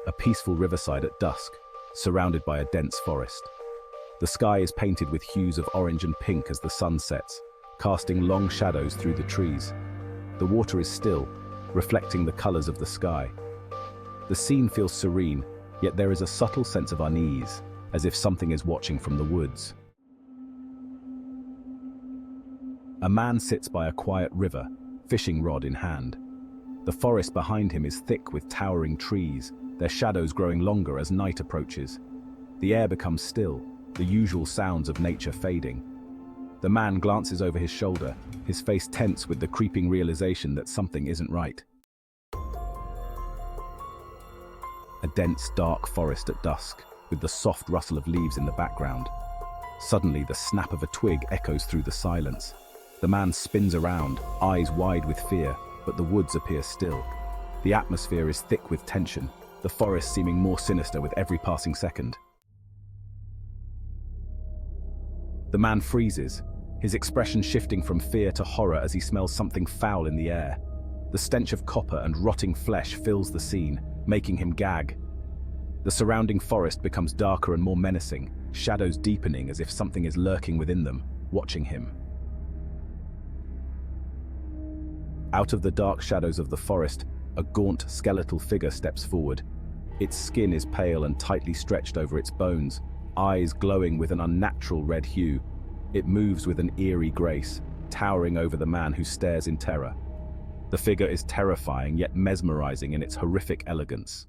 a peaceful riverside at dusk, surrounded by a dense forest. The sky is painted with hues of orange and pink as the sun sets, casting long shadows through the trees. The water is still, reflecting the colors of the sky. The scene feels serene, yet there is a subtle sense of unease, as if something is watching from the woods. A man sits by a quiet river, fishing rod in hand. The forest behind him is thick with towering trees, their shadows growing longer as night approaches. The air becomes still, the usual sounds of nature fading. The man glances over his shoulder, his face tense with the creeping realization that something isn't right. A dense, dark forest at dusk, with the soft rustle of leaves in the background. Suddenly, the snap of a twig echoes through the silence. The man spins around, eyes wide with fear, but the woods appear still. The atmosphere is thick with tension, the forest seeming more sinister with every passing second. The man freezes, his expression shifting from fear to horror as he smells something foul in the air. The stench of copper and rotting flesh fills the scene, making him gag. The surrounding forest becomes darker and more menacing, shadows deepening as if something is lurking within them, watching him. Out of the dark shadows of the forest, a gaunt, skeletal figure steps forward. Its skin is pale and tightly stretched over its bones, eyes glowing with an unnatural red hue. It moves with an eerie grace, towering over the man who stares in terror. The figure is terrifying yet mesmerizing in its horrific elegance.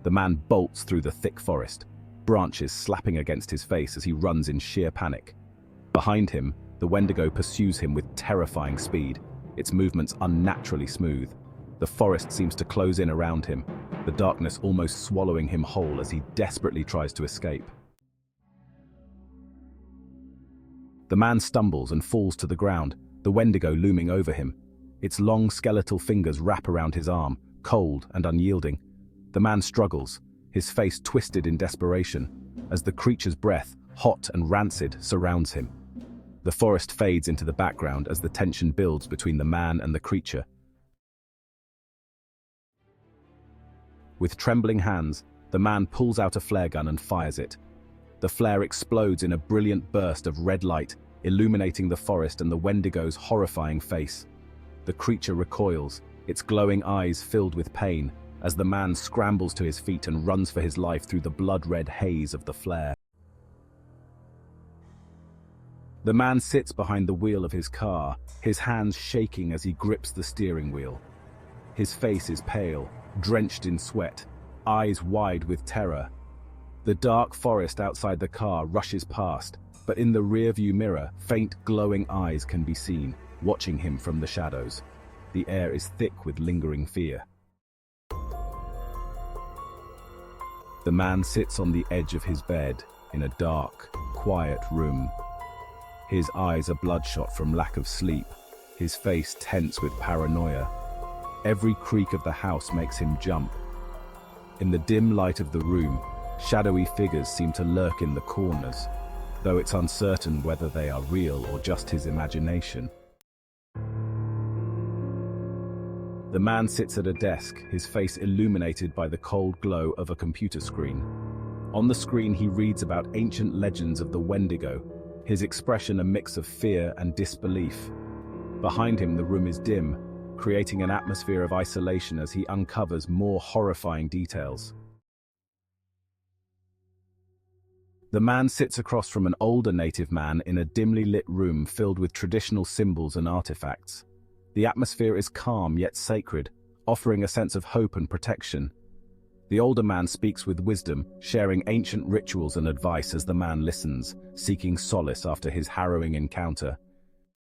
The man bolts through the thick forest, branches slapping against his face as he runs in sheer panic. Behind him, the Wendigo pursues him with terrifying speed, its movements unnaturally smooth. The forest seems to close in around him, the darkness almost swallowing him whole as he desperately tries to escape. The man stumbles and falls to the ground, the Wendigo looming over him. Its long skeletal fingers wrap around his arm, cold and unyielding. The man struggles, his face twisted in desperation, as the creature's breath, hot and rancid, surrounds him. The forest fades into the background as the tension builds between the man and the creature. With trembling hands, the man pulls out a flare gun and fires it. The flare explodes in a brilliant burst of red light, illuminating the forest and the Wendigo's horrifying face. The creature recoils, its glowing eyes filled with pain, as the man scrambles to his feet and runs for his life through the blood-red haze of the flare. The man sits behind the wheel of his car, his hands shaking as he grips the steering wheel. His face is pale, drenched in sweat, eyes wide with terror. The dark forest outside the car rushes past, but in the rearview mirror, faint glowing eyes can be seen, watching him from the shadows. The air is thick with lingering fear. The man sits on the edge of his bed, in a dark, quiet room. His eyes are bloodshot from lack of sleep, his face tense with paranoia. Every creak of the house makes him jump. In the dim light of the room, shadowy figures seem to lurk in the corners, though it's uncertain whether they are real or just his imagination. The man sits at a desk, his face illuminated by the cold glow of a computer screen. On the screen he reads about ancient legends of the Wendigo, his expression a mix of fear and disbelief. Behind him the room is dim, creating an atmosphere of isolation as he uncovers more horrifying details. The man sits across from an older native man in a dimly lit room filled with traditional symbols and artifacts. The atmosphere is calm yet sacred, offering a sense of hope and protection. The older man speaks with wisdom, sharing ancient rituals and advice as the man listens, seeking solace after his harrowing encounter.